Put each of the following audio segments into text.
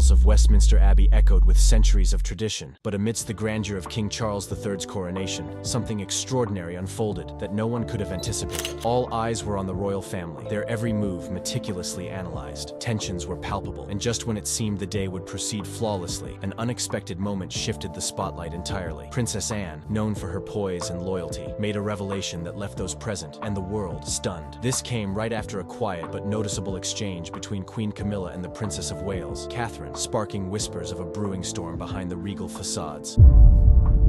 halls of Westminster Abbey echoed with centuries of tradition, but amidst the grandeur of King Charles III's coronation, something extraordinary unfolded that no one could have anticipated. All eyes were on the royal family, their every move meticulously analyzed. Tensions were palpable, and just when it seemed the day would proceed flawlessly, an unexpected moment shifted the spotlight entirely. Princess Anne, known for her poise and loyalty, made a revelation that left those present and the world stunned. This came right after a quiet but noticeable exchange between Queen Camilla and the Princess of Wales, Catherine, sparking whispers of a brewing storm behind the regal facades.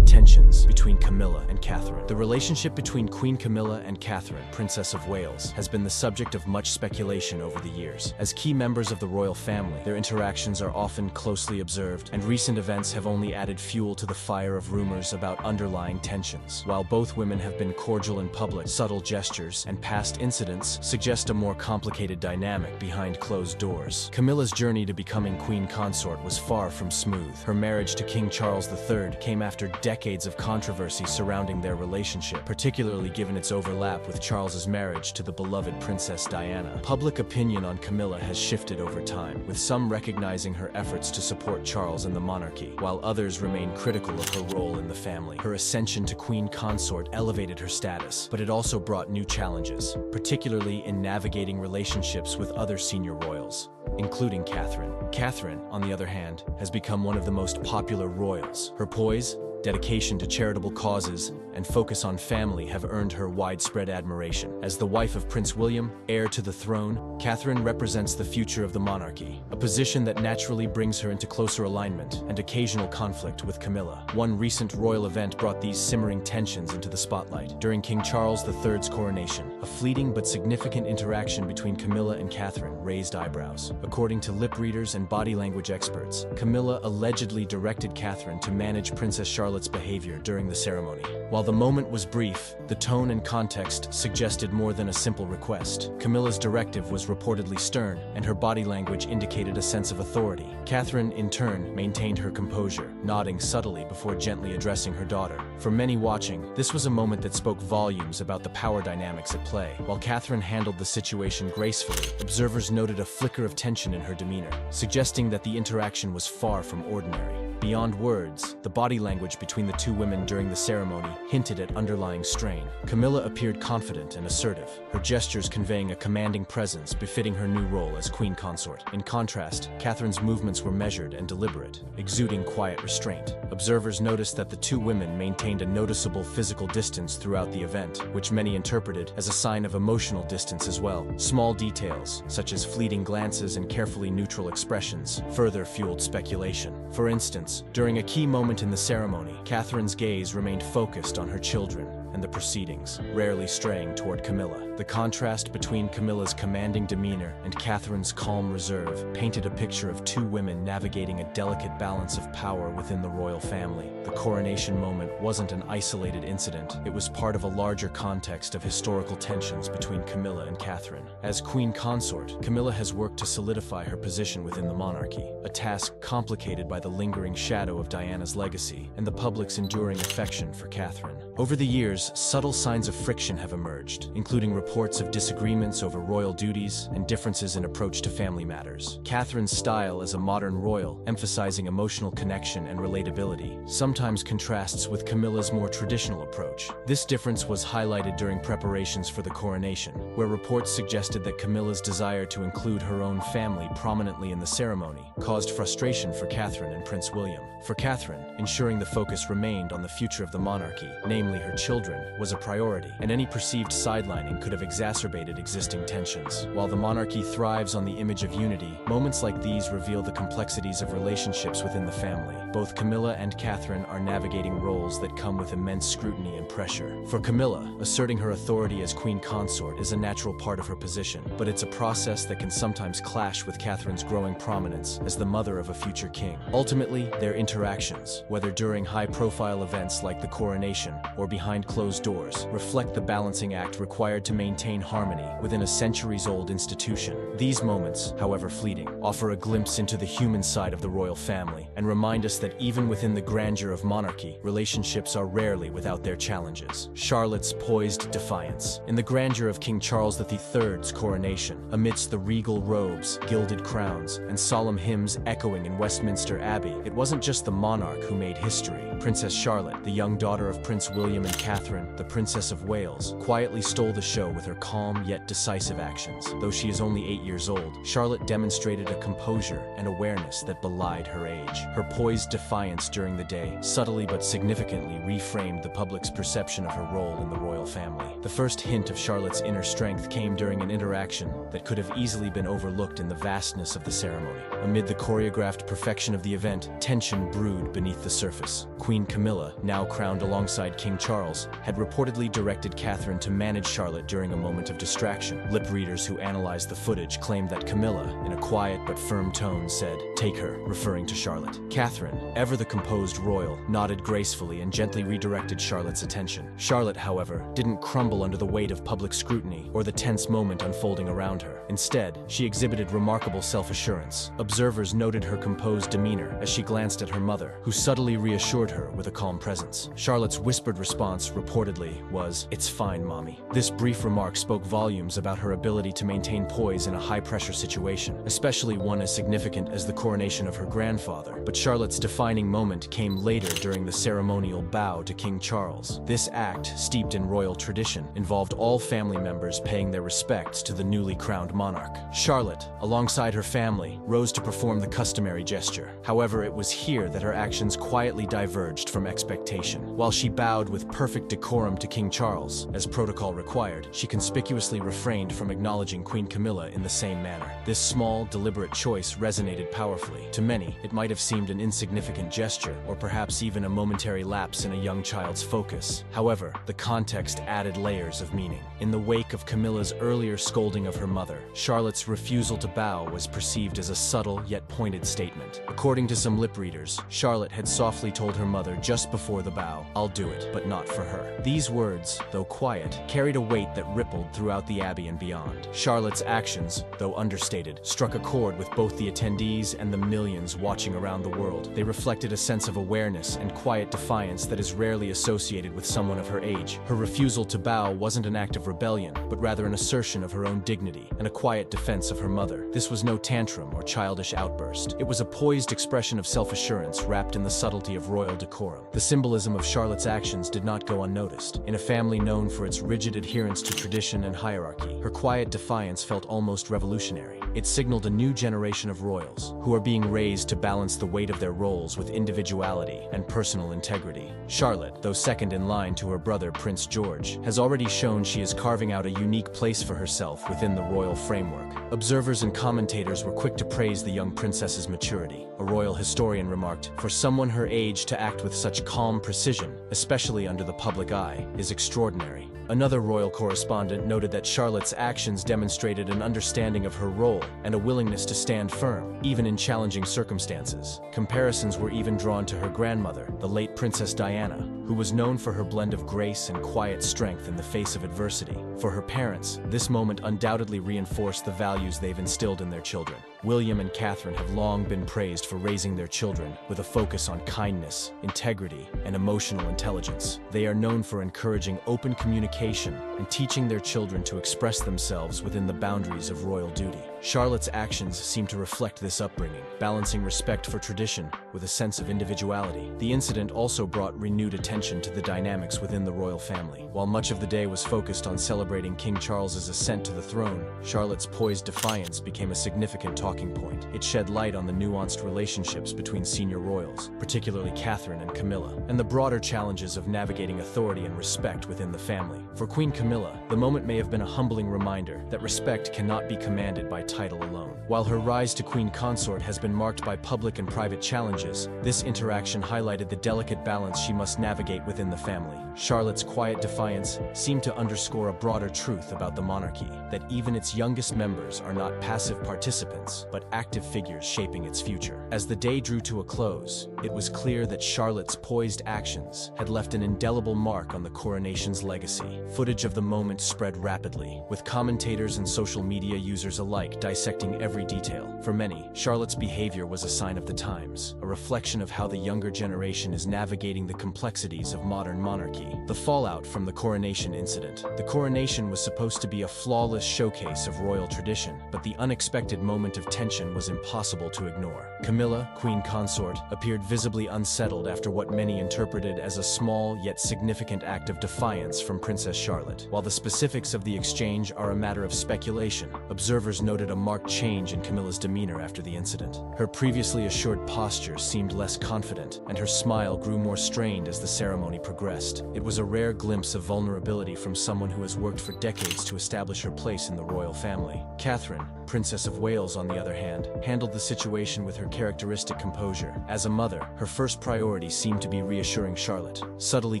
Tensions between Camilla and Catherine. The relationship between Queen Camilla and Catherine, Princess of Wales, has been the subject of much speculation over the years. As key members of the royal family, their interactions are often closely observed, and recent events have only added fuel to the fire of rumors about underlying tensions. While both women have been cordial in public, subtle gestures and past incidents suggest a more complicated dynamic behind closed doors. Camilla's journey to becoming queen consort was far from smooth. Her marriage to King Charles III came after decades of controversy surrounding their relationship, particularly given its overlap with Charles's marriage to the beloved Princess Diana. Public opinion on Camilla has shifted over time, with some recognizing her efforts to support Charles and the monarchy, while others remain critical of her role in the family. Her ascension to queen consort elevated her status, but it also brought new challenges, particularly in navigating relationships with other senior royals, including Catherine. Catherine, on the other hand, has become one of the most popular royals. Her poise, dedication to charitable causes, and focus on family have earned her widespread admiration. As the wife of Prince William, heir to the throne, Catherine represents the future of the monarchy, a position that naturally brings her into closer alignment and occasional conflict with Camilla. One recent royal event brought these simmering tensions into the spotlight. During King Charles III's coronation, a fleeting but significant interaction between Camilla and Catherine raised eyebrows. According to lip readers and body language experts, Camilla allegedly directed Catherine to manage Princess Charlotte's behavior during the ceremony. While the moment was brief, the tone and context suggested more than a simple request. Camilla's directive was reportedly stern, and her body language indicated a sense of authority. Catherine, in turn, maintained her composure, nodding subtly before gently addressing her daughter. For many watching, this was a moment that spoke volumes about the power dynamics at play. While Catherine handled the situation gracefully, observers noted a flicker of tension in her demeanor, suggesting that the interaction was far from ordinary. Beyond words, the body language between the two women during the ceremony hinted at underlying strain. Camilla appeared confident and assertive, her gestures conveying a commanding presence befitting her new role as queen consort. In contrast, Catherine's movements were measured and deliberate, exuding quiet restraint. Observers noticed that the two women maintained a noticeable physical distance throughout the event, which many interpreted as a sign of emotional distance as well. Small details, such as fleeting glances and carefully neutral expressions, further fueled speculation. For instance, during a key moment in the ceremony, Catherine's gaze remained focused on her children and the proceedings, rarely straying toward Camilla. The contrast between Camilla's commanding demeanor and Catherine's calm reserve painted a picture of two women navigating a delicate balance of power within the royal family. The coronation moment wasn't an isolated incident, it was part of a larger context of historical tensions between Camilla and Catherine. As queen consort, Camilla has worked to solidify her position within the monarchy, a task complicated by the lingering shadow of Diana's legacy and the public's enduring affection for Catherine. Over the years, subtle signs of friction have emerged, including reports of disagreements over royal duties and differences in approach to family matters. Catherine's style as a modern royal, emphasizing emotional connection and relatability, sometimes contrasts with Camilla's more traditional approach. This difference was highlighted during preparations for the coronation, where reports suggested that Camilla's desire to include her own family prominently in the ceremony caused frustration for Catherine and Prince William. For Catherine, ensuring the focus remained on the future of the monarchy, namely her children, was a priority, and any perceived sidelining could have exacerbated existing tensions. While the monarchy thrives on the image of unity, moments like these reveal the complexities of relationships within the family. Both Camilla and Catherine are navigating roles that come with immense scrutiny and pressure. For Camilla, asserting her authority as queen consort is a natural part of her position, but it's a process that can sometimes clash with Catherine's growing prominence as the mother of a future king. Ultimately, their interactions, whether during high-profile events like the coronation or behind closed closed doors, reflect the balancing act required to maintain harmony within a centuries-old institution. These moments, however fleeting, offer a glimpse into the human side of the royal family and remind us that even within the grandeur of monarchy, relationships are rarely without their challenges. Charlotte's poised defiance. In the grandeur of King Charles III's coronation, amidst the regal robes, gilded crowns, and solemn hymns echoing in Westminster Abbey, it wasn't just the monarch who made history. Princess Charlotte, the young daughter of Prince William and Catherine, the Princess of Wales, quietly stole the show with her calm yet decisive actions. Though she is only 8 years old, Charlotte demonstrated a composure and awareness that belied her age. Her poised defiance during the day subtly but significantly reframed the public's perception of her role in the royal family. The first hint of Charlotte's inner strength came during an interaction that could have easily been overlooked in the vastness of the ceremony. Amid the choreographed perfection of the event, tension brewed beneath the surface. Queen Camilla, now crowned alongside King Charles, had reportedly directed Catherine to manage Charlotte during a moment of distraction. Lip readers who analyzed the footage claimed that Camilla, in a quiet but firm tone, said, "Take her," referring to Charlotte. Catherine, ever the composed royal, nodded gracefully and gently redirected Charlotte's attention. Charlotte, however, didn't crumble under the weight of public scrutiny or the tense moment unfolding around her. Instead, she exhibited remarkable self-assurance. Observers noted her composed demeanor as she glanced at her mother, who subtly reassured her with a calm presence. Charlotte's whispered response, reportedly, was, "It's fine, Mommy." This brief remark spoke volumes about her ability to maintain poise in a high-pressure situation, especially one as significant as the coronation of her grandfather. But Charlotte's defining moment came later during the ceremonial bow to King Charles. This act, steeped in royal tradition, involved all family members paying their respects to the newly crowned monarch. Charlotte, alongside her family, rose to perform the customary gesture. However, it was here that her actions quietly diverged from expectation. While she bowed with perfect decorum to King Charles, as protocol required, she conspicuously refrained from acknowledging Queen Camilla in the same manner. This small, deliberate choice resonated powerfully. To many, it might have seemed an insignificant gesture, or perhaps even a momentary lapse in a young child's focus. However, the context added layers of meaning. In the wake of Camilla's earlier scolding of her mother, Charlotte's refusal to bow was perceived as a subtle yet pointed statement. According to some lip readers, Charlotte had softly told her mother just before the bow, "I'll do it, but not for her." These words, though quiet, carried a weight that rippled throughout the Abbey and beyond. Charlotte's actions, though understated, struck a chord with both the attendees and the millions watching around the world. They reflected a sense of awareness and quiet defiance that is rarely associated with someone of her age. Her refusal to bow wasn't an act of rebellion, but rather an assertion of her own dignity and a quiet defense of her mother. This was no tantrum or childish outburst. It was a poised expression of self-assurance wrapped in the subtlety of royal decorum. The symbolism of Charlotte's actions did not go unnoticed. In a family known for its rigid adherence to tradition and hierarchy, her quiet defiance felt almost revolutionary. It signaled a new generation of royals, who are being raised to balance the weight of their roles with individuality and personal integrity. Charlotte, though second in line to her brother Prince George, has already shown she is carving out a unique place for herself within the royal framework. Observers and commentators were quick to praise the young princess's maturity. A royal historian remarked, "For someone her age to act with such calm precision, especially under the public eye, is extraordinary." Another royal correspondent noted that Charlotte's actions demonstrated an understanding of her role and a willingness to stand firm, even in challenging circumstances. Comparisons were even drawn to her grandmother, the late Princess Diana, who was known for her blend of grace and quiet strength in the face of adversity. For her parents, this moment undoubtedly reinforced the values they've instilled in their children. William and Catherine have long been praised for raising their children with a focus on kindness, integrity, and emotional intelligence. They are known for encouraging open communication and teaching their children to express themselves within the boundaries of royal duty. Charlotte's actions seem to reflect this upbringing, balancing respect for tradition with a sense of individuality. The incident also brought renewed attention to the dynamics within the royal family. While much of the day was focused on celebrating King Charles's ascent to the throne, Charlotte's poised defiance became a significant talking point. It shed light on the nuanced relationships between senior royals, particularly Catherine and Camilla, and the broader challenges of navigating authority and respect within the family. For Queen Camilla, the moment may have been a humbling reminder that respect cannot be commanded by title alone. While her rise to queen consort has been marked by public and private challenges, this interaction highlighted the delicate balance she must navigate within the family. Charlotte's quiet defiance seemed to underscore a broader truth about the monarchy, that even its youngest members are not passive participants, roles, but active figures shaping its future. As the day drew to a close, it was clear that Charlotte's poised actions had left an indelible mark on the coronation's legacy. Footage of the moment spread rapidly, with commentators and social media users alike dissecting every detail. For many, Charlotte's behavior was a sign of the times, a reflection of how the younger generation is navigating the complexities of modern monarchy. The fallout from the coronation incident. The coronation was supposed to be a flawless showcase of royal tradition, but the unexpected moment of tension was impossible to ignore. Camilla, queen consort, appeared visibly unsettled after what many interpreted as a small yet significant act of defiance from Princess Charlotte. While the specifics of the exchange are a matter of speculation, observers noted a marked change in Camilla's demeanor after the incident. Her previously assured posture seemed less confident, and her smile grew more strained as the ceremony progressed. It was a rare glimpse of vulnerability from someone who has worked for decades to establish her place in the royal family. Catherine, Princess of Wales, on the other hand, handled the situation with her characteristic composure. As a mother, her first priority seemed to be reassuring Charlotte, subtly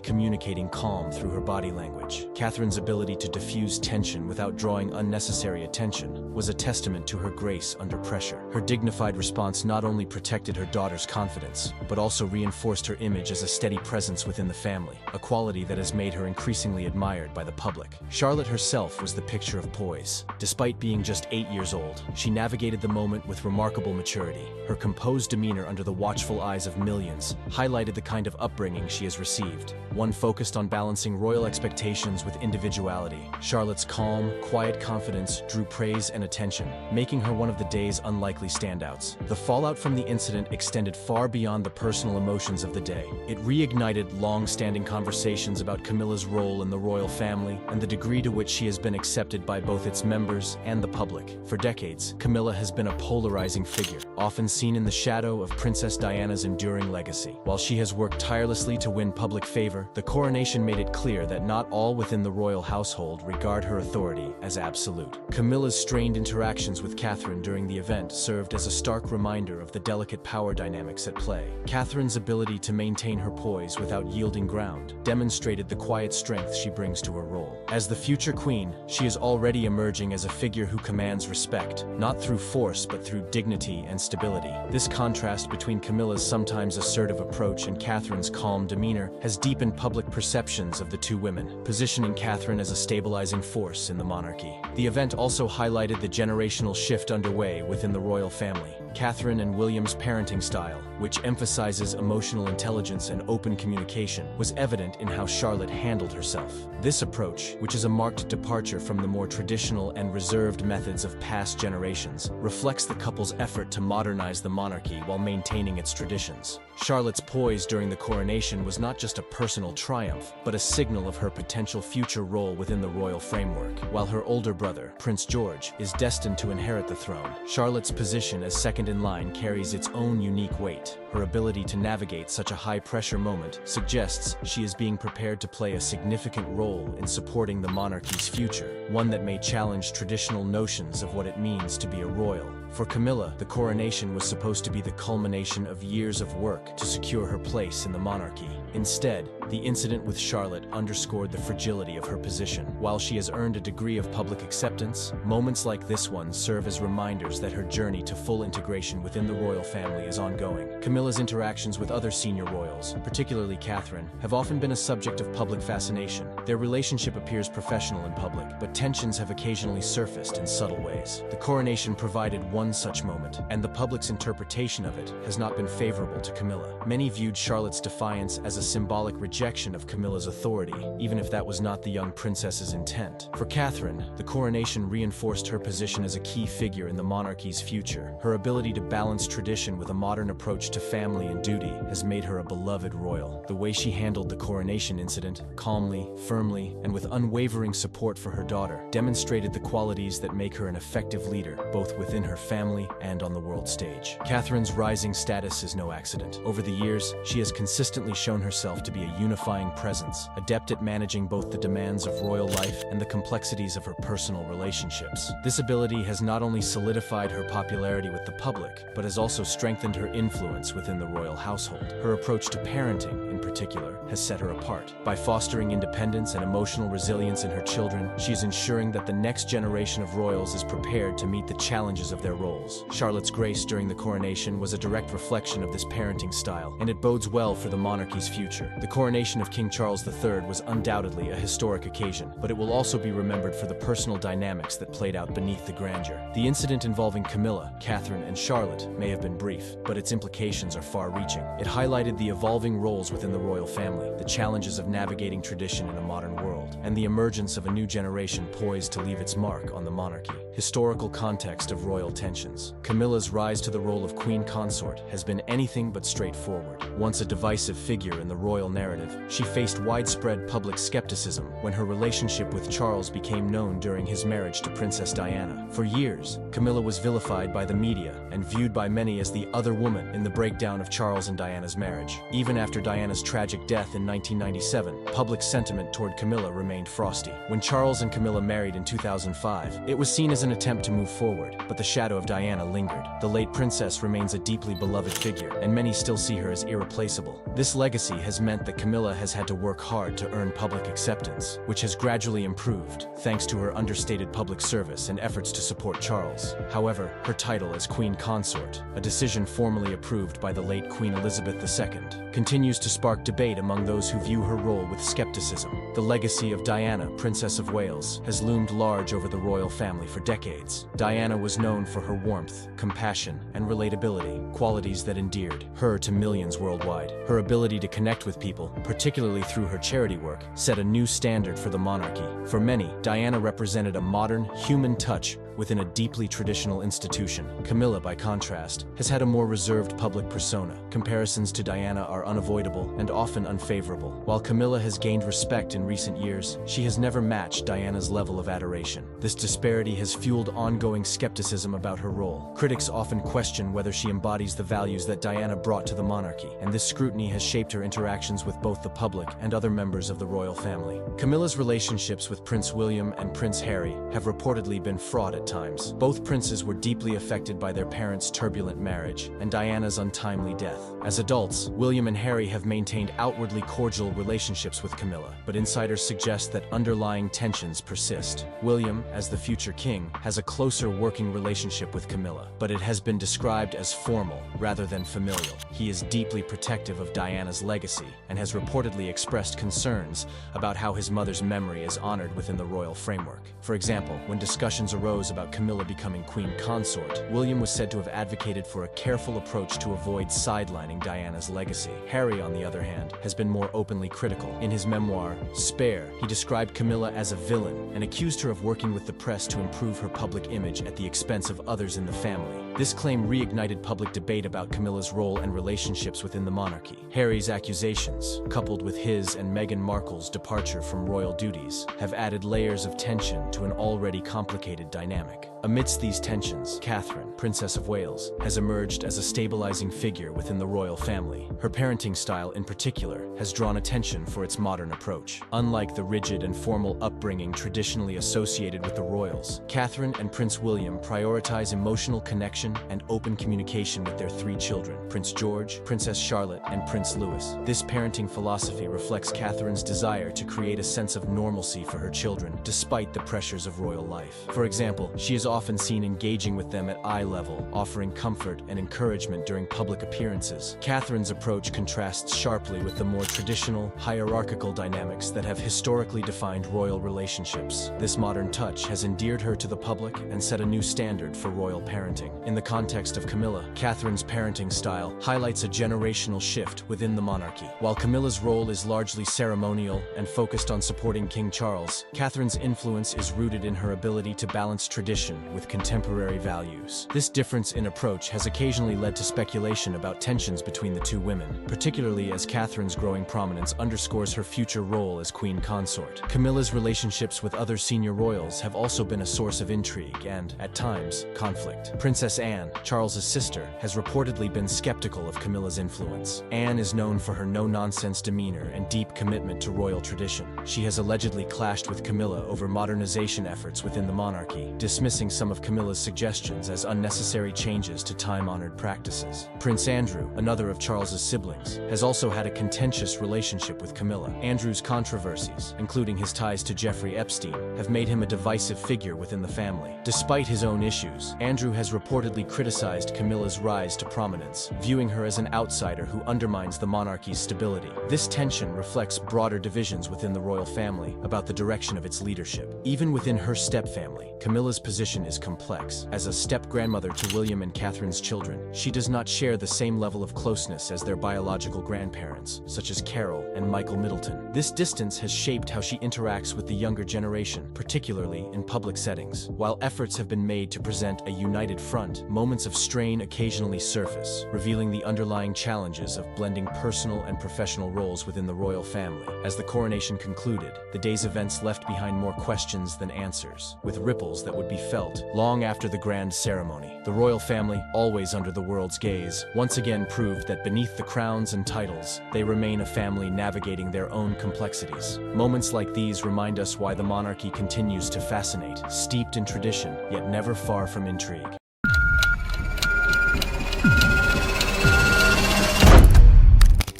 communicating calm through her body language. Catherine's ability to diffuse tension without drawing unnecessary attention was a testament to her grace under pressure. Her dignified response not only protected her daughter's confidence, but also reinforced her image as a steady presence within the family, a quality that has made her increasingly admired by the public. Charlotte herself was the picture of poise. Despite being just 8 years old, she navigated the moment with remarkable maturity. Her composed demeanor under the watchful eyes of millions highlighted the kind of upbringing she has received, one focused on balancing royal expectations with individuality. Charlotte's calm, quiet confidence drew praise and attention, making her one of the day's unlikely standouts. The fallout from the incident extended far beyond the personal emotions of the day. It reignited long-standing conversations about Camilla's role in the royal family and the degree to which she has been accepted by both its members and the public. For decades, Camilla has been a polarizing figure, often seen in the shadow of Princess Diana's enduring legacy. While she has worked tirelessly to win public favor, the coronation made it clear that not all within the royal household regard her authority as absolute. Camilla's strained interactions with Catherine during the event served as a stark reminder of the delicate power dynamics at play. Catherine's ability to maintain her poise without yielding ground demonstrated the quiet strength she brings to her role. As the future queen, she is already emerging as a figure who commands respect, not through force but through dignity and stability. This contrast between Camilla's sometimes assertive approach and Catherine's calm demeanor has deepened public perceptions of the two women, positioning Catherine as a stabilizing force in the monarchy. The event also highlighted the generational shift underway within the royal family. Catherine and William's parenting style, which emphasizes emotional intelligence and open communication, was evident in how Charlotte handled herself. This approach, which is a marked departure from the more traditional and reserved methods of past generations, reflects the couple's effort to modernize the monarchy while maintaining its traditions. Charlotte's poise during the coronation was not just a personal triumph, but a signal of her potential future role within the royal framework. While her older brother, Prince George, is destined to inherit the throne, Charlotte's position as second in line carries its own unique weight. Her ability to navigate such a high-pressure moment suggests she is being prepared to play a significant role in supporting the monarchy's future, one that may challenge traditional notions of what it means to be a royal. For Camilla, the coronation was supposed to be the culmination of years of work to secure her place in the monarchy. Instead, the incident with Charlotte underscored the fragility of her position. While she has earned a degree of public acceptance, moments like this one serve as reminders that her journey to full integration within the royal family is ongoing. Camilla's interactions with other senior royals, particularly Catherine, have often been a subject of public fascination. Their relationship appears professional in public, but tensions have occasionally surfaced in subtle ways. The coronation provided one such moment, and the public's interpretation of it has not been favorable to Camilla. Many viewed Charlotte's defiance as a symbolic rejection of Camilla's authority, even if that was not the young princess's intent. For Catherine, the coronation reinforced her position as a key figure in the monarchy's future. Her ability to balance tradition with a modern approach to family and duty has made her a beloved royal. The way she handled the coronation incident, calmly, firmly, and with unwavering support for her daughter, demonstrated the qualities that make her an effective leader, both within her family and on the world stage. Catherine's rising status is no accident. Over the years, she has consistently shown herself to be a unifying presence, adept at managing both the demands of royal life and the complexities of her personal relationships. This ability has not only solidified her popularity with the public, but has also strengthened her influence within within the royal household. Her approach to parenting, in particular, has set her apart. By fostering independence and emotional resilience in her children, she is ensuring that the next generation of royals is prepared to meet the challenges of their roles. Charlotte's grace during the coronation was a direct reflection of this parenting style, and it bodes well for the monarchy's future. The coronation of King Charles III was undoubtedly a historic occasion, but it will also be remembered for the personal dynamics that played out beneath the grandeur. The incident involving Camilla, Catherine, and Charlotte may have been brief, but its implications are far-reaching. It highlighted the evolving roles within the royal family, the challenges of navigating tradition in a modern world, and the emergence of a new generation poised to leave its mark on the monarchy. Historical context of royal tensions. Camilla's rise to the role of queen consort has been anything but straightforward. Once a divisive figure in the royal narrative, she faced widespread public skepticism when her relationship with Charles became known during his marriage to Princess Diana. For years, Camilla was vilified by the media and viewed by many as the other woman in the breakdown of Charles and Diana's marriage. Even after Diana's tragic death in 1997, public sentiment toward Camilla remained frosty. When Charles and Camilla married in 2005, it was seen as an attempt to move forward, but the shadow of Diana lingered. The late princess remains a deeply beloved figure, and many still see her as irreplaceable. This legacy has meant that Camilla has had to work hard to earn public acceptance, which has gradually improved, thanks to her understated public service and efforts to support Charles. However, her title as Queen Consort, a decision formally approved by the late Queen Elizabeth II, continues to spark debate among those who view her role with skepticism. The legacy of Diana, Princess of Wales, has loomed large over the royal family for decades. Diana was known for her warmth, compassion, and relatability, qualities that endeared her to millions worldwide. Her ability to connect with people, particularly through her charity work, set a new standard for the monarchy. For many, Diana represented a modern, human touch within a deeply traditional institution. Camilla, by contrast, has had a more reserved public persona. Comparisons to Diana are unavoidable and often unfavorable. While Camilla has gained respect in recent years, she has never matched Diana's level of adoration. This disparity has fueled ongoing skepticism about her role. Critics often question whether she embodies the values that Diana brought to the monarchy, and this scrutiny has shaped her interactions with both the public and other members of the royal family. Camilla's relationships with Prince William and Prince Harry have reportedly been fraught at times. Both princes were deeply affected by their parents' turbulent marriage and Diana's untimely death. As adults, William and Harry have maintained outwardly cordial relationships with Camilla, but insiders suggest that underlying tensions persist. William, as the future king, has a closer working relationship with Camilla, but it has been described as formal rather than familial. He is deeply protective of Diana's legacy and has reportedly expressed concerns about how his mother's memory is honored within the royal framework. For example, when discussions arose about Camilla becoming queen consort, William was said to have advocated for a careful approach to avoid sidelining Diana's legacy. Harry, on the other hand, has been more openly critical. In his memoir, Spare, he described Camilla as a villain and accused her of working with the press to improve her public image at the expense of others in the family. This claim reignited public debate about Camilla's role and relationships within the monarchy. Harry's accusations, coupled with his and Meghan Markle's departure from royal duties, have added layers of tension to an already complicated dynamic. Amidst these tensions, Catherine, Princess of Wales, has emerged as a stabilizing figure within the royal family. Her parenting style, in particular, has drawn attention for its modern approach. Unlike the rigid and formal upbringing traditionally associated with the royals, Catherine and Prince William prioritize emotional connection and open communication with their three children, Prince George, Princess Charlotte, and Prince Louis. This parenting philosophy reflects Catherine's desire to create a sense of normalcy for her children, despite the pressures of royal life. For example, she is often seen engaging with them at eye level, offering comfort and encouragement during public appearances. Catherine's approach contrasts sharply with the more traditional, hierarchical dynamics that have historically defined royal relationships. This modern touch has endeared her to the public and set a new standard for royal parenting. In the context of Camilla, Catherine's parenting style highlights a generational shift within the monarchy. While Camilla's role is largely ceremonial and focused on supporting King Charles, Catherine's influence is rooted in her ability to balance tradition with contemporary values. This difference in approach has occasionally led to speculation about tensions between the two women, particularly as Catherine's growing prominence underscores her future role as queen consort. Camilla's relationships with other senior royals have also been a source of intrigue and, at times, conflict. Princess Anne, Charles's sister, has reportedly been skeptical of Camilla's influence. Anne is known for her no-nonsense demeanor and deep commitment to royal tradition. She has allegedly clashed with Camilla over modernization efforts within the monarchy, dismissing some of Camilla's suggestions as unnecessary changes to time-honored practices. Prince Andrew, another of Charles's siblings, has also had a contentious relationship with Camilla. Andrew's controversies, including his ties to Jeffrey Epstein, have made him a divisive figure within the family. Despite his own issues, Andrew has reportedly criticized Camilla's rise to prominence, viewing her as an outsider who undermines the monarchy's stability. This tension reflects broader divisions within the royal family about the direction of its leadership. Even within her stepfamily, Camilla's position is complex. As a step-grandmother to William and Catherine's children, she does not share the same level of closeness as their biological grandparents, such as Carol and Michael Middleton. This distance has shaped how she interacts with the younger generation, particularly in public settings. While efforts have been made to present a united front, moments of strain occasionally surface, revealing the underlying challenges of blending personal and professional roles within the royal family. As the coronation concluded, the day's events left behind more questions than answers, with ripples that would be felt long after the grand ceremony. The royal family, always under the world's gaze, once again proved that beneath the crowns and titles, they remain a family navigating their own complexities. Moments like these remind us why the monarchy continues to fascinate, steeped in tradition, yet never far from intrigue.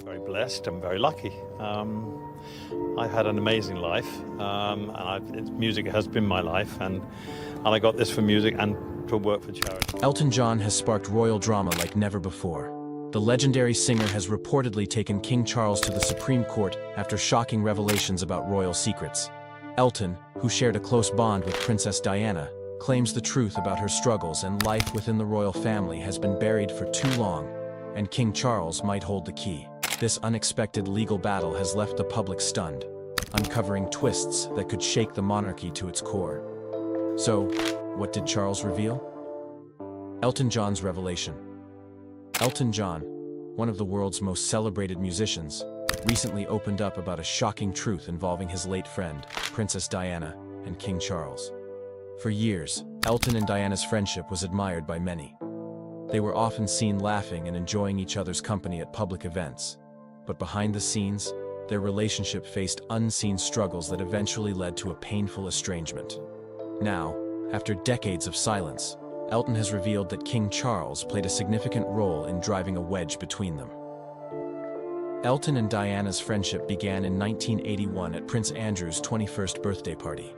Very blessed and very lucky. I've had an amazing life, and music has been my life, and I got this for music and to work for charity. Elton John has sparked royal drama like never before. The legendary singer has reportedly taken King Charles to the Supreme Court after shocking revelations about royal secrets. Elton, who shared a close bond with Princess Diana, claims the truth about her struggles and life within the royal family has been buried for too long, and King Charles might hold the key. This unexpected legal battle has left the public stunned, uncovering twists that could shake the monarchy to its core. So, what did Charles reveal? Elton John's revelation. Elton John, one of the world's most celebrated musicians, recently opened up about a shocking truth involving his late friend, Princess Diana, and King Charles. For years, Elton and Diana's friendship was admired by many. They were often seen laughing and enjoying each other's company at public events. But behind the scenes, their relationship faced unseen struggles that eventually led to a painful estrangement. Now, after decades of silence, Elton has revealed that King Charles played a significant role in driving a wedge between them. Elton and Diana's friendship began in 1981 at Prince Andrew's 21st birthday party.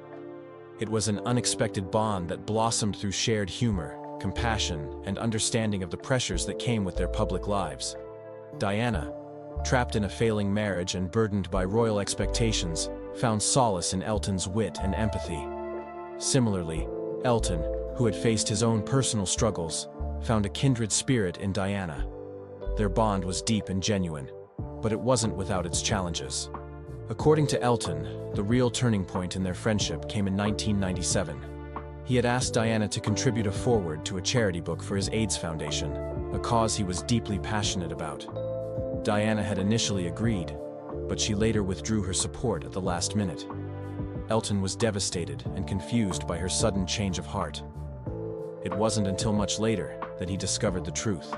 It was an unexpected bond that blossomed through shared humor, compassion, and understanding of the pressures that came with their public lives. Diana, trapped in a failing marriage and burdened by royal expectations, found solace in Elton's wit and empathy. Similarly, Elton, who had faced his own personal struggles, found a kindred spirit in Diana. Their bond was deep and genuine, but it wasn't without its challenges. According to Elton, the real turning point in their friendship came in 1997. He had asked Diana to contribute a foreword to a charity book for his AIDS Foundation, a cause he was deeply passionate about. Diana had initially agreed, but she later withdrew her support at the last minute. Elton was devastated and confused by her sudden change of heart. It wasn't until much later that he discovered the truth.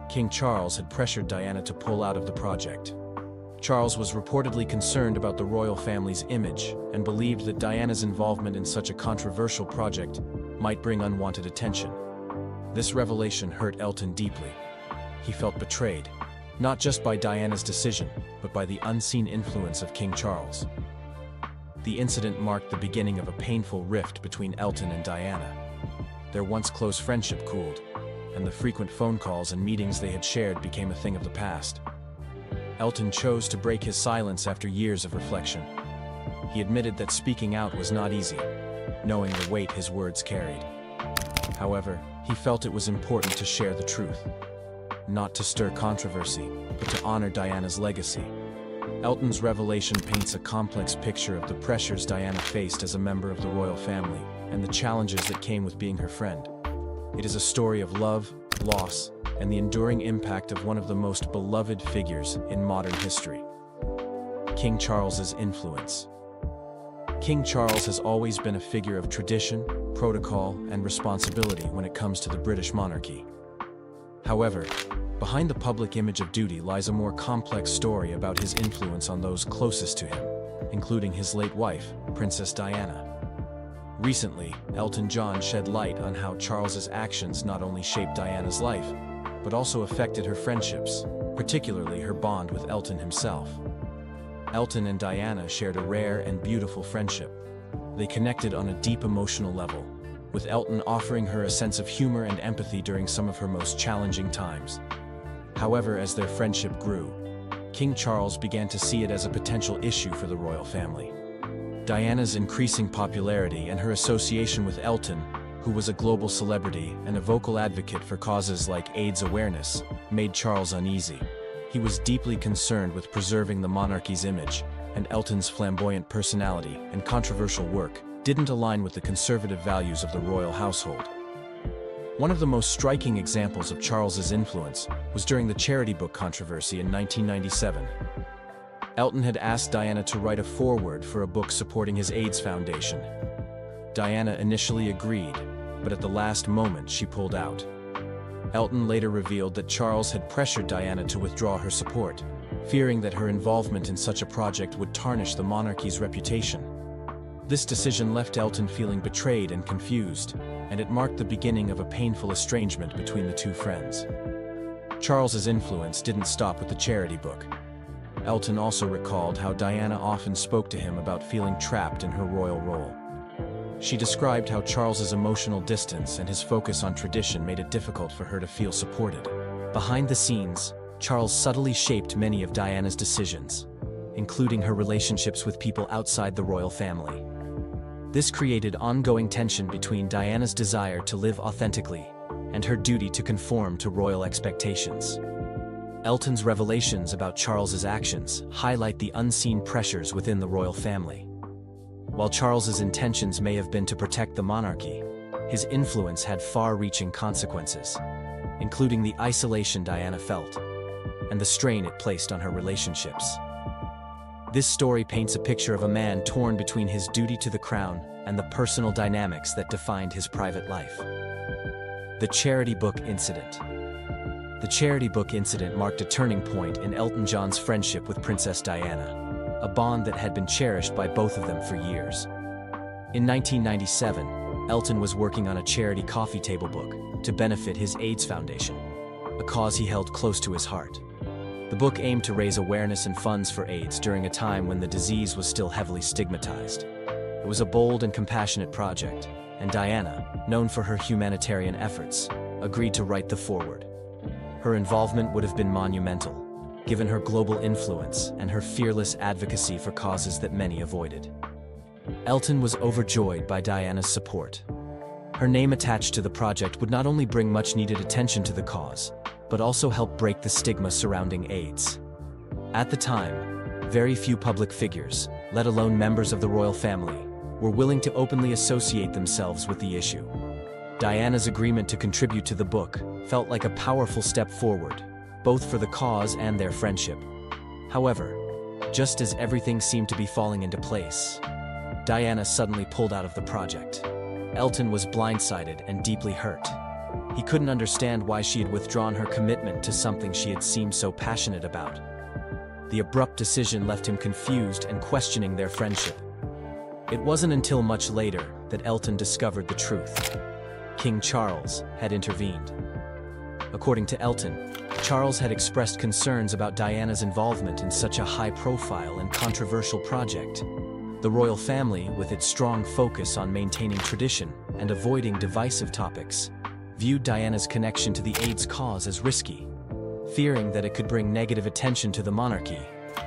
King Charles had pressured Diana to pull out of the project. Charles was reportedly concerned about the royal family's image and believed that Diana's involvement in such a controversial project might bring unwanted attention. This revelation hurt Elton deeply. He felt betrayed, not just by Diana's decision, but by the unseen influence of King Charles. The incident marked the beginning of a painful rift between Elton and Diana. Their once close friendship cooled, and the frequent phone calls and meetings they had shared became a thing of the past. Elton chose to break his silence after years of reflection. He admitted that speaking out was not easy, knowing the weight his words carried. However, he felt it was important to share the truth, not to stir controversy, but to honor Diana's legacy. Elton's revelation paints a complex picture of the pressures Diana faced as a member of the royal family, and the challenges that came with being her friend. It is a story of love, loss, and the enduring impact of one of the most beloved figures in modern history. King Charles's influence. King Charles has always been a figure of tradition, protocol, and responsibility when it comes to the British monarchy. However, behind the public image of duty lies a more complex story about his influence on those closest to him, including his late wife, Princess Diana. Recently, Elton John shed light on how Charles's actions not only shaped Diana's life, but also affected her friendships, particularly her bond with Elton himself. Elton and Diana shared a rare and beautiful friendship. They connected on a deep emotional level, with Elton offering her a sense of humor and empathy during some of her most challenging times. However, as their friendship grew, King Charles began to see it as a potential issue for the royal family. Diana's increasing popularity and her association with Elton, who was a global celebrity and a vocal advocate for causes like AIDS awareness, made Charles uneasy. He was deeply concerned with preserving the monarchy's image, and Elton's flamboyant personality and controversial work didn't align with the conservative values of the royal household. One of the most striking examples of Charles's influence was during the charity book controversy in 1997. Elton had asked Diana to write a foreword for a book supporting his AIDS foundation. Diana initially agreed, but at the last moment she pulled out. Elton later revealed that Charles had pressured Diana to withdraw her support, fearing that her involvement in such a project would tarnish the monarchy's reputation. This decision left Elton feeling betrayed and confused, and it marked the beginning of a painful estrangement between the two friends. Charles's influence didn't stop with the charity book. Elton also recalled how Diana often spoke to him about feeling trapped in her royal role. She described how Charles's emotional distance and his focus on tradition made it difficult for her to feel supported. Behind the scenes, Charles subtly shaped many of Diana's decisions, including her relationships with people outside the royal family. This created ongoing tension between Diana's desire to live authentically and her duty to conform to royal expectations. Elton's revelations about Charles's actions highlight the unseen pressures within the royal family. While Charles's intentions may have been to protect the monarchy, his influence had far-reaching consequences, including the isolation Diana felt and the strain it placed on her relationships. This story paints a picture of a man torn between his duty to the crown and the personal dynamics that defined his private life. The charity book incident. The charity book incident marked a turning point in Elton John's friendship with Princess Diana, a bond that had been cherished by both of them for years. In 1997, Elton was working on a charity coffee table book to benefit his AIDS foundation, a cause he held close to his heart. The book aimed to raise awareness and funds for AIDS during a time when the disease was still heavily stigmatized. It was a bold and compassionate project, and Diana, known for her humanitarian efforts, agreed to write the foreword. Her involvement would have been monumental, given her global influence and her fearless advocacy for causes that many avoided. Elton was overjoyed by Diana's support. Her name attached to the project would not only bring much-needed attention to the cause, but also help break the stigma surrounding AIDS. At the time, very few public figures, let alone members of the royal family, were willing to openly associate themselves with the issue. Diana's agreement to contribute to the book felt like a powerful step forward, both for the cause and their friendship. However, just as everything seemed to be falling into place, Diana suddenly pulled out of the project. Elton was blindsided and deeply hurt. He couldn't understand why she had withdrawn her commitment to something she had seemed so passionate about. The abrupt decision left him confused and questioning their friendship. It wasn't until much later that Elton discovered the truth. King Charles had intervened. According to Elton, Charles had expressed concerns about Diana's involvement in such a high-profile and controversial project. The royal family, with its strong focus on maintaining tradition and avoiding divisive topics, viewed Diana's connection to the AIDS cause as risky. Fearing that it could bring negative attention to the monarchy,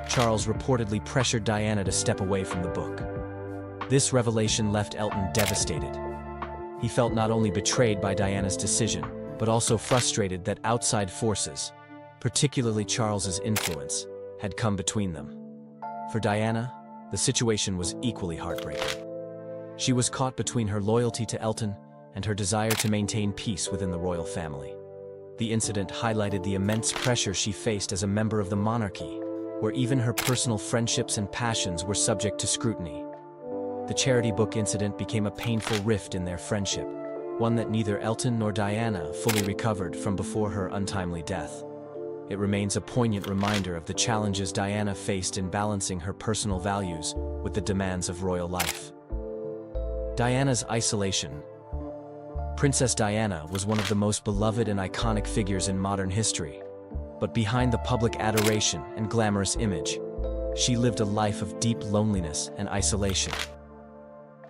Charles reportedly pressured Diana to step away from the book. This revelation left Elton devastated. He felt not only betrayed by Diana's decision, but also frustrated that outside forces, particularly Charles's influence, had come between them. For Diana, the situation was equally heartbreaking. She was caught between her loyalty to Elton and her desire to maintain peace within the royal family. The incident highlighted the immense pressure she faced as a member of the monarchy, where even her personal friendships and passions were subject to scrutiny. The charity book incident became a painful rift in their friendship, one that neither Elton nor Diana fully recovered from before her untimely death. It remains a poignant reminder of the challenges Diana faced in balancing her personal values with the demands of royal life. Diana's isolation. Princess Diana was one of the most beloved and iconic figures in modern history. But behind the public adoration and glamorous image, she lived a life of deep loneliness and isolation.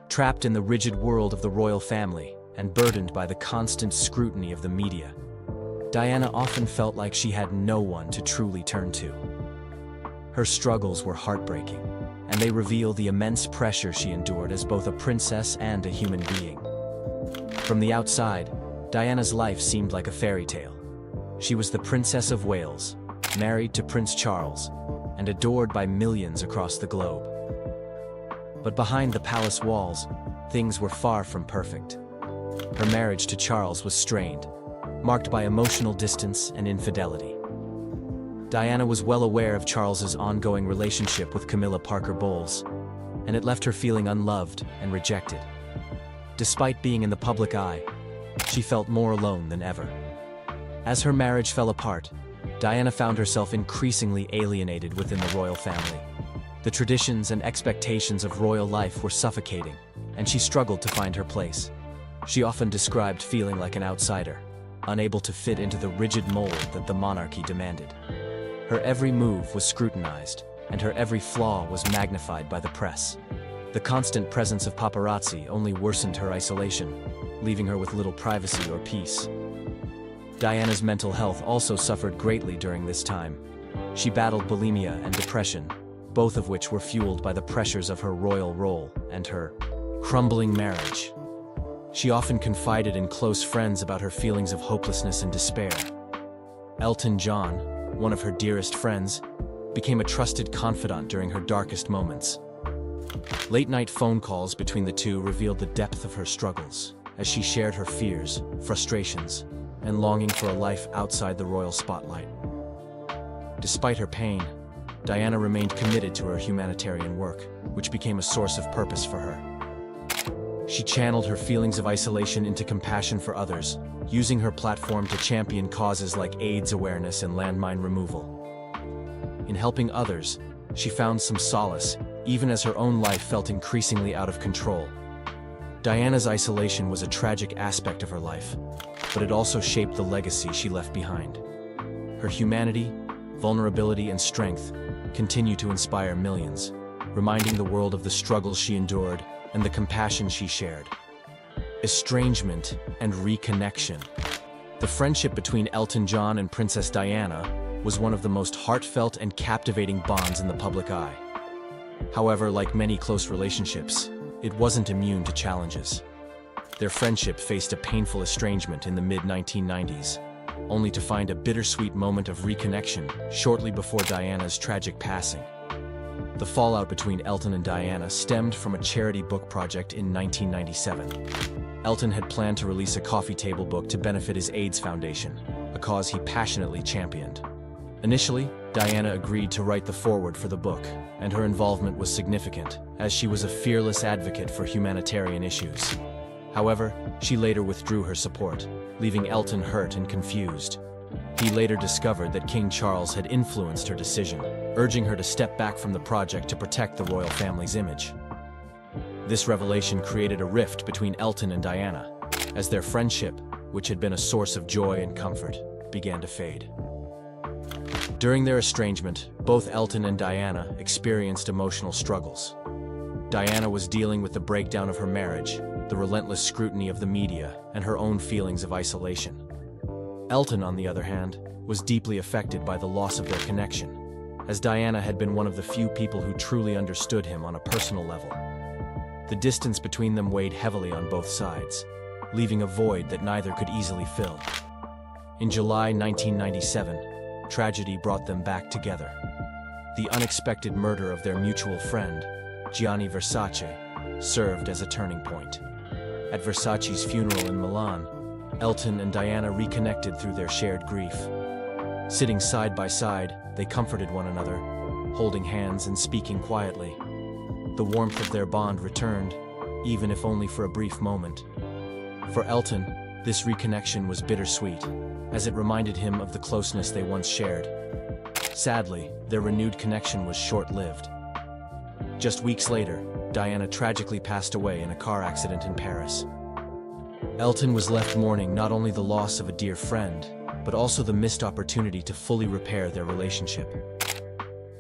Trapped in the rigid world of the royal family and burdened by the constant scrutiny of the media, Diana often felt like she had no one to truly turn to. Her struggles were heartbreaking, and they reveal the immense pressure she endured as both a princess and a human being. From the outside, Diana's life seemed like a fairy tale. She was the Princess of Wales, married to Prince Charles, and adored by millions across the globe. But behind the palace walls, things were far from perfect. Her marriage to Charles was strained, marked by emotional distance and infidelity. Diana was well aware of Charles's ongoing relationship with Camilla Parker Bowles, and it left her feeling unloved and rejected. Despite being in the public eye, she felt more alone than ever. As her marriage fell apart, Diana found herself increasingly alienated within the royal family. The traditions and expectations of royal life were suffocating, and she struggled to find her place. She often described feeling like an outsider, unable to fit into the rigid mold that the monarchy demanded. Her every move was scrutinized, and her every flaw was magnified by the press. The constant presence of paparazzi only worsened her isolation, leaving her with little privacy or peace. Diana's mental health also suffered greatly during this time. She battled bulimia and depression, both of which were fueled by the pressures of her royal role and her crumbling marriage. She often confided in close friends about her feelings of hopelessness and despair. Elton John, one of her dearest friends, became a trusted confidant during her darkest moments. Late-night phone calls between the two revealed the depth of her struggles, as she shared her fears, frustrations, and longing for a life outside the royal spotlight. Despite her pain, Diana remained committed to her humanitarian work, which became a source of purpose for her. She channeled her feelings of isolation into compassion for others, using her platform to champion causes like AIDS awareness and landmine removal. In helping others, she found some solace, even as her own life felt increasingly out of control. Diana's isolation was a tragic aspect of her life, but it also shaped the legacy she left behind. Her humanity, vulnerability, and strength continue to inspire millions, reminding the world of the struggles she endured and the compassion she shared. Estrangement and reconnection. The friendship between Elton John and Princess Diana was one of the most heartfelt and captivating bonds in the public eye. However, like many close relationships, it wasn't immune to challenges. Their friendship faced a painful estrangement in the mid-1990s, only to find a bittersweet moment of reconnection shortly before Diana's tragic passing. The fallout between Elton and Diana stemmed from a charity book project in 1997. Elton had planned to release a coffee table book to benefit his AIDS Foundation, a cause he passionately championed. Initially, Diana agreed to write the foreword for the book, and her involvement was significant, as she was a fearless advocate for humanitarian issues. However, she later withdrew her support, leaving Elton hurt and confused. He later discovered that King Charles had influenced her decision, urging her to step back from the project to protect the royal family's image. This revelation created a rift between Elton and Diana, as their friendship, which had been a source of joy and comfort, began to fade. During their estrangement, both Elton and Diana experienced emotional struggles. Diana was dealing with the breakdown of her marriage, the relentless scrutiny of the media, and her own feelings of isolation. Elton, on the other hand, was deeply affected by the loss of their connection, as Diana had been one of the few people who truly understood him on a personal level. The distance between them weighed heavily on both sides, leaving a void that neither could easily fill. In July 1997, tragedy brought them back together. The unexpected murder of their mutual friend, Gianni Versace, served as a turning point. At Versace's funeral in Milan, Elton and Diana reconnected through their shared grief. Sitting side by side, they comforted one another, holding hands and speaking quietly. The warmth of their bond returned, even if only for a brief moment. For Elton, this reconnection was bittersweet, as it reminded him of the closeness they once shared. Sadly, their renewed connection was short-lived. Just weeks later, Diana tragically passed away in a car accident in Paris. Elton was left mourning not only the loss of a dear friend, but also the missed opportunity to fully repair their relationship.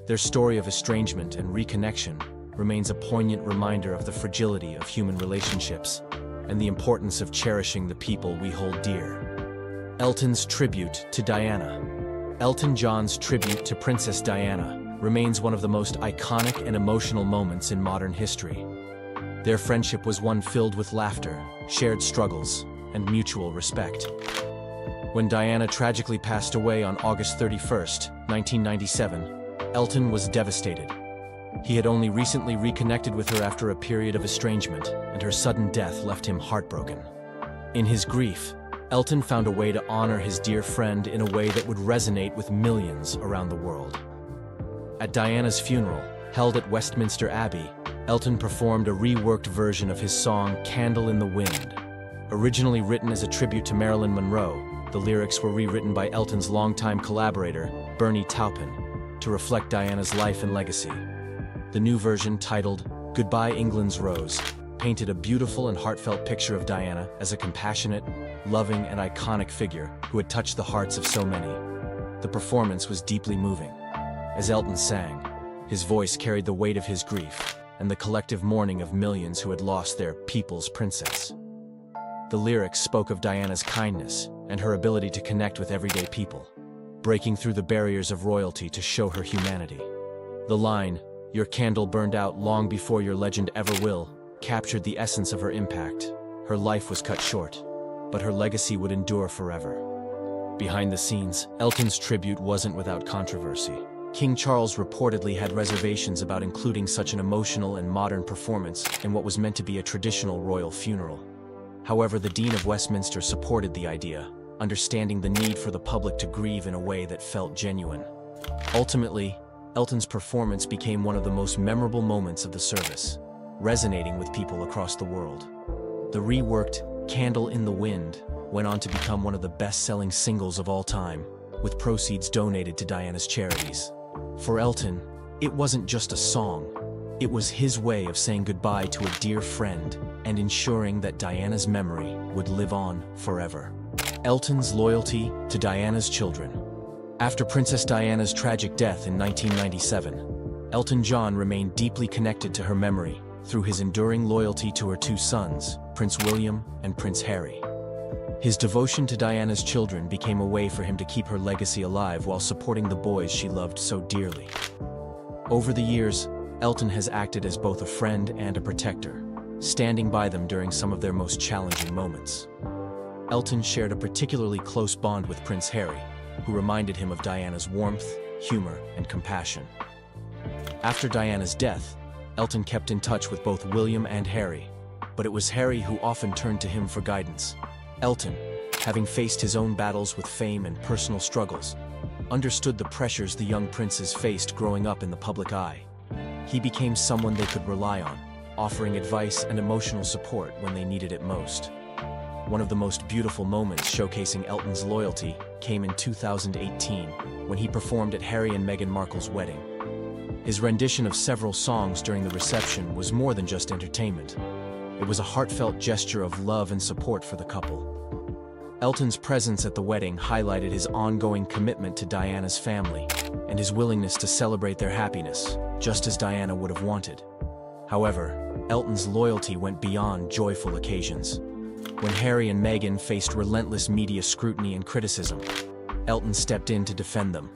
Their story of estrangement and reconnection remains a poignant reminder of the fragility of human relationships and the importance of cherishing the people we hold dear. Elton's tribute to Diana. Elton John's tribute to Princess Diana remains one of the most iconic and emotional moments in modern history. Their friendship was one filled with laughter, shared struggles, and mutual respect. When Diana tragically passed away on August 31st, 1997, Elton was devastated. He had only recently reconnected with her after a period of estrangement, and her sudden death left him heartbroken. In his grief, Elton found a way to honor his dear friend in a way that would resonate with millions around the world. At Diana's funeral, held at Westminster Abbey, Elton performed a reworked version of his song "Candle in the Wind." Originally written as a tribute to Marilyn Monroe, the lyrics were rewritten by Elton's longtime collaborator, Bernie Taupin, to reflect Diana's life and legacy. The new version, titled "Goodbye England's Rose," painted a beautiful and heartfelt picture of Diana as a compassionate, loving, and iconic figure who had touched the hearts of so many. The performance was deeply moving. As Elton sang, his voice carried the weight of his grief and the collective mourning of millions who had lost their people's princess. The lyrics spoke of Diana's kindness and her ability to connect with everyday people, breaking through the barriers of royalty to show her humanity. The line, "Your candle burned out long before your legend ever will," captured the essence of her impact. Her life was cut short, but her legacy would endure forever. Behind the scenes, Elton's tribute wasn't without controversy. King Charles reportedly had reservations about including such an emotional and modern performance in what was meant to be a traditional royal funeral. However, the Dean of Westminster supported the idea, understanding the need for the public to grieve in a way that felt genuine. Ultimately, Elton's performance became one of the most memorable moments of the service, resonating with people across the world. The reworked "Candle in the Wind" went on to become one of the best-selling singles of all time, with proceeds donated to Diana's charities. For Elton, it wasn't just a song. It was his way of saying goodbye to a dear friend and ensuring that Diana's memory would live on forever. Elton's loyalty to Diana's children. After Princess Diana's tragic death in 1997, Elton John remained deeply connected to her memory through his enduring loyalty to her two sons, Prince William and Prince Harry. His devotion to Diana's children became a way for him to keep her legacy alive while supporting the boys she loved so dearly. Over the years, Elton has acted as both a friend and a protector, standing by them during some of their most challenging moments. Elton shared a particularly close bond with Prince Harry, who reminded him of Diana's warmth, humor, and compassion. After Diana's death, Elton kept in touch with both William and Harry, but it was Harry who often turned to him for guidance. Elton, having faced his own battles with fame and personal struggles, understood the pressures the young princes faced growing up in the public eye. He became someone they could rely on, offering advice and emotional support when they needed it most. One of the most beautiful moments showcasing Elton's loyalty came in 2018, when he performed at Harry and Meghan Markle's wedding. His rendition of several songs during the reception was more than just entertainment. It was a heartfelt gesture of love and support for the couple. Elton's presence at the wedding highlighted his ongoing commitment to Diana's family and his willingness to celebrate their happiness, just as Diana would have wanted. However, Elton's loyalty went beyond joyful occasions. When Harry and Meghan faced relentless media scrutiny and criticism, Elton stepped in to defend them.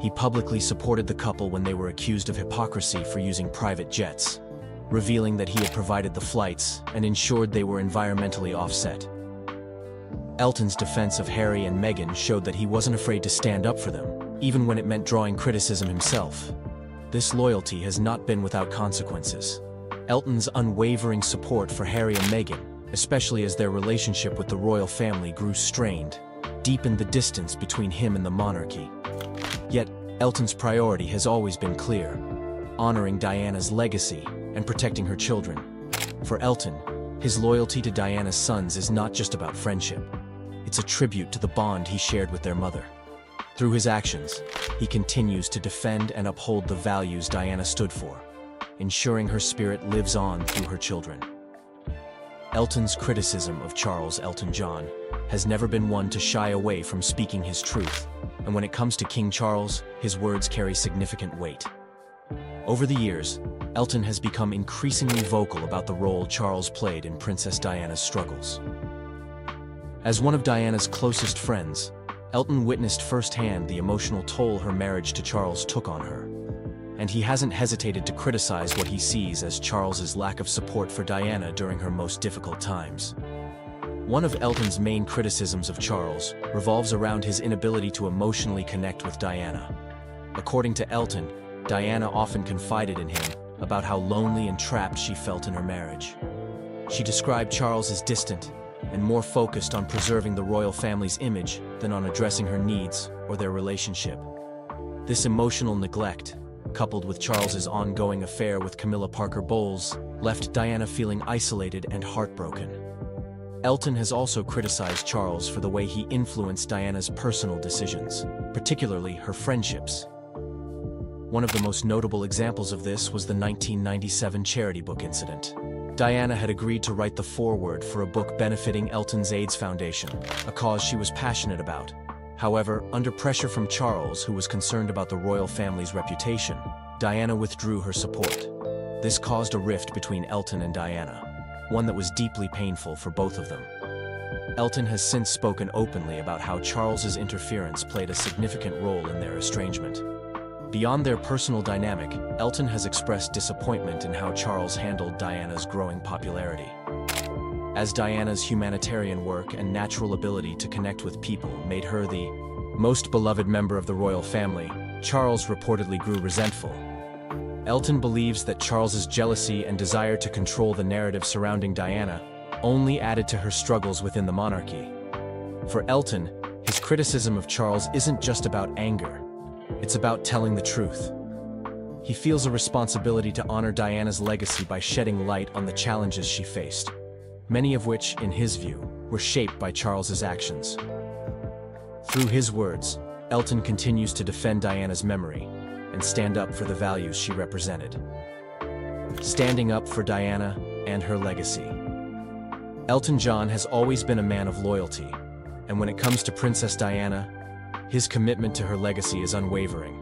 He publicly supported the couple when they were accused of hypocrisy for using private jets, revealing that he had provided the flights and ensured they were environmentally offset. Elton's defense of Harry and Meghan showed that he wasn't afraid to stand up for them, even when it meant drawing criticism himself. This loyalty has not been without consequences. Elton's unwavering support for Harry and Meghan, especially as their relationship with the royal family grew strained, deepened the distance between him and the monarchy. Yet, Elton's priority has always been clear: honoring Diana's legacy and protecting her children. For Elton, his loyalty to Diana's sons is not just about friendship. It's a tribute to the bond he shared with their mother. Through his actions, he continues to defend and uphold the values Diana stood for: ensuring her spirit lives on through her children. Elton's criticism of Charles Elton John has never been one to shy away from speaking his truth, and when it comes to King Charles, his words carry significant weight. Over the years, Elton has become increasingly vocal about the role Charles played in Princess Diana's struggles. As one of Diana's closest friends, Elton witnessed firsthand the emotional toll her marriage to Charles took on her, and he hasn't hesitated to criticize what he sees as Charles's lack of support for Diana during her most difficult times. One of Elton's main criticisms of Charles revolves around his inability to emotionally connect with Diana. According to Elton, Diana often confided in him about how lonely and trapped she felt in her marriage. She described Charles as distant and more focused on preserving the royal family's image than on addressing her needs or their relationship. This emotional neglect, coupled with Charles's ongoing affair with Camilla Parker Bowles, left Diana feeling isolated and heartbroken. Elton has also criticized Charles for the way he influenced Diana's personal decisions, particularly her friendships. One of the most notable examples of this was the 1997 charity book incident. Diana had agreed to write the foreword for a book benefiting Elton's AIDS Foundation, a cause she was passionate about. However, under pressure from Charles, who was concerned about the royal family's reputation, Diana withdrew her support. This caused a rift between Elton and Diana, one that was deeply painful for both of them. Elton has since spoken openly about how Charles's interference played a significant role in their estrangement. Beyond their personal dynamic, Elton has expressed disappointment in how Charles handled Diana's growing popularity. As Diana's humanitarian work and natural ability to connect with people made her the most beloved member of the royal family, Charles reportedly grew resentful. Elton believes that Charles's jealousy and desire to control the narrative surrounding Diana only added to her struggles within the monarchy. For Elton, his criticism of Charles isn't just about anger. It's about telling the truth. He feels a responsibility to honor Diana's legacy by shedding light on the challenges she faced, many of which, in his view, were shaped by Charles's actions. Through his words, Elton continues to defend Diana's memory and stand up for the values she represented. Standing up for Diana and her legacy. Elton John has always been a man of loyalty, and when it comes to Princess Diana, his commitment to her legacy is unwavering.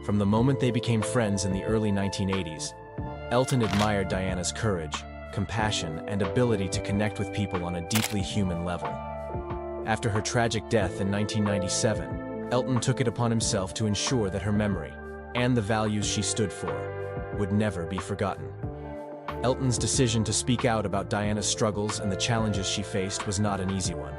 From the moment they became friends in the early 1980s, Elton admired Diana's courage, compassion, and ability to connect with people on a deeply human level. After her tragic death in 1997, Elton took it upon himself to ensure that her memory, and the values she stood for, would never be forgotten. Elton's decision to speak out about Diana's struggles and the challenges she faced was not an easy one.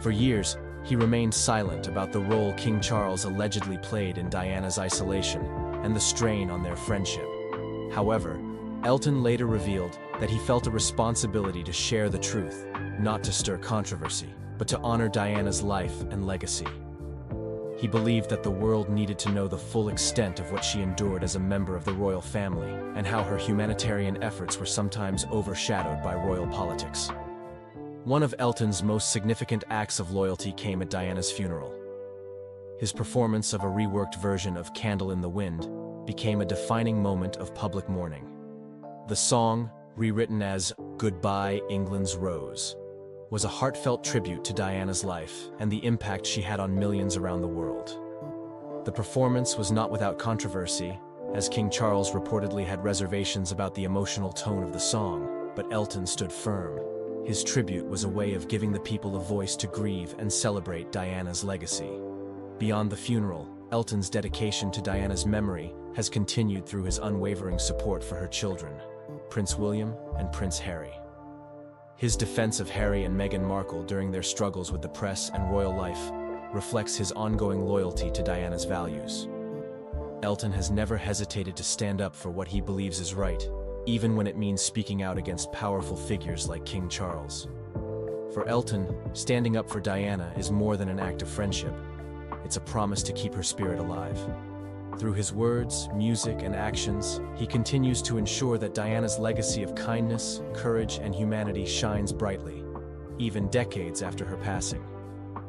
For years, he remained silent about the role King Charles allegedly played in Diana's isolation and the strain on their friendship. However, Elton later revealed that he felt a responsibility to share the truth, not to stir controversy, but to honor Diana's life and legacy. He believed that the world needed to know the full extent of what she endured as a member of the royal family, and how her humanitarian efforts were sometimes overshadowed by royal politics. One of Elton's most significant acts of loyalty came at Diana's funeral. His performance of a reworked version of Candle in the Wind became a defining moment of public mourning. The song, rewritten as Goodbye England's Rose, was a heartfelt tribute to Diana's life and the impact she had on millions around the world. The performance was not without controversy, as King Charles reportedly had reservations about the emotional tone of the song, but Elton stood firm. His tribute was a way of giving the people a voice to grieve and celebrate Diana's legacy. Beyond the funeral, Elton's dedication to Diana's memory has continued through his unwavering support for her children, Prince William and Prince Harry. His defense of Harry and Meghan Markle during their struggles with the press and royal life reflects his ongoing loyalty to Diana's values. Elton has never hesitated to stand up for what he believes is right, even when it means speaking out against powerful figures like King Charles. For Elton, standing up for Diana is more than an act of friendship. It's a promise to keep her spirit alive. Through his words, music, and actions, he continues to ensure that Diana's legacy of kindness, courage, and humanity shines brightly, even decades after her passing.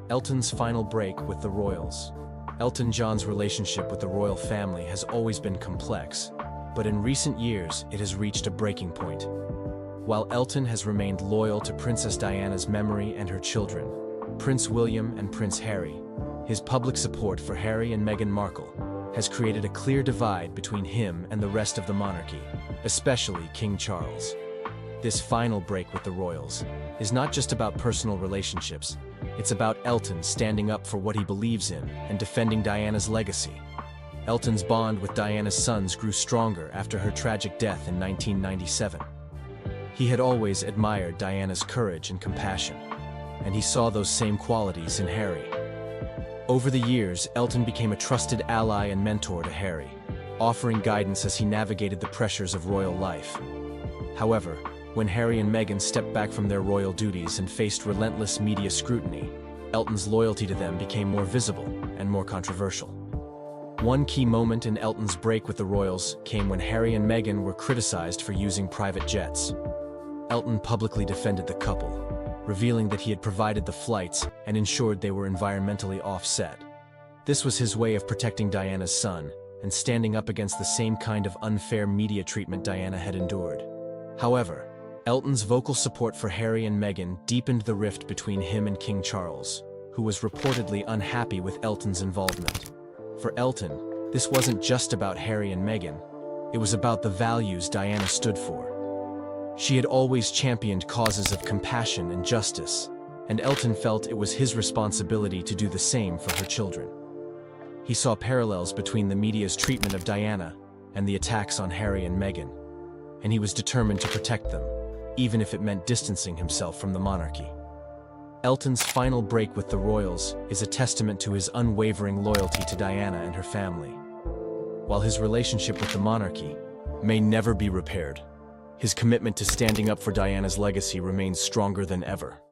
Elton's final break with the royals. Elton John's relationship with the royal family has always been complex, But in recent years, it has reached a breaking point. While Elton has remained loyal to Princess Diana's memory and her children, Prince William and Prince Harry, his public support for Harry and Meghan Markle has created a clear divide between him and the rest of the monarchy, especially King Charles. This final break with the royals is not just about personal relationships, it's about Elton standing up for what he believes in and defending Diana's legacy. Elton's bond with Diana's sons grew stronger after her tragic death in 1997. He had always admired Diana's courage and compassion, and he saw those same qualities in Harry. Over the years, Elton became a trusted ally and mentor to Harry, offering guidance as he navigated the pressures of royal life. However, when Harry and Meghan stepped back from their royal duties and faced relentless media scrutiny, Elton's loyalty to them became more visible and more controversial. One key moment in Elton's break with the royals came when Harry and Meghan were criticized for using private jets. Elton publicly defended the couple, revealing that he had provided the flights and ensured they were environmentally offset. This was his way of protecting Diana's son and standing up against the same kind of unfair media treatment Diana had endured. However, Elton's vocal support for Harry and Meghan deepened the rift between him and King Charles, who was reportedly unhappy with Elton's involvement. For Elton, this wasn't just about Harry and Meghan, it was about the values Diana stood for. She had always championed causes of compassion and justice, and Elton felt it was his responsibility to do the same for her children. He saw parallels between the media's treatment of Diana and the attacks on Harry and Meghan, and he was determined to protect them, even if it meant distancing himself from the monarchy. Elton's final break with the royals is a testament to his unwavering loyalty to Diana and her family. While his relationship with the monarchy may never be repaired, his commitment to standing up for Diana's legacy remains stronger than ever.